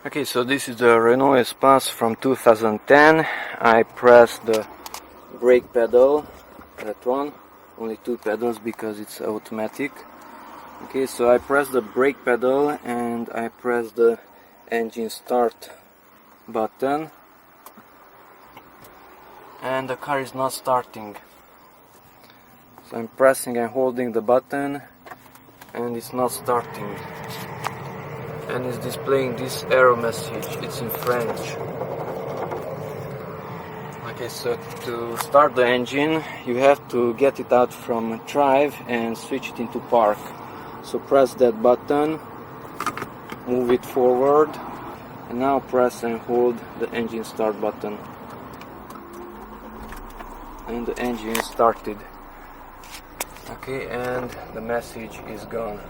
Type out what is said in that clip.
Okay, so this is the Renault Espace from 2010. I press the brake pedal, that one, only 2 pedals because it's automatic. Okay, so I press the brake pedal and I press the engine start button, and the car is not starting. So I'm pressing and holding the button and it's not starting, and it's displaying this error message. It's in French. Okay, so to start the engine you have to get it out from drive and switch it into park. So press that button, move it forward, and now press and hold the engine start button, and the engine started. Okay, and the message is gone.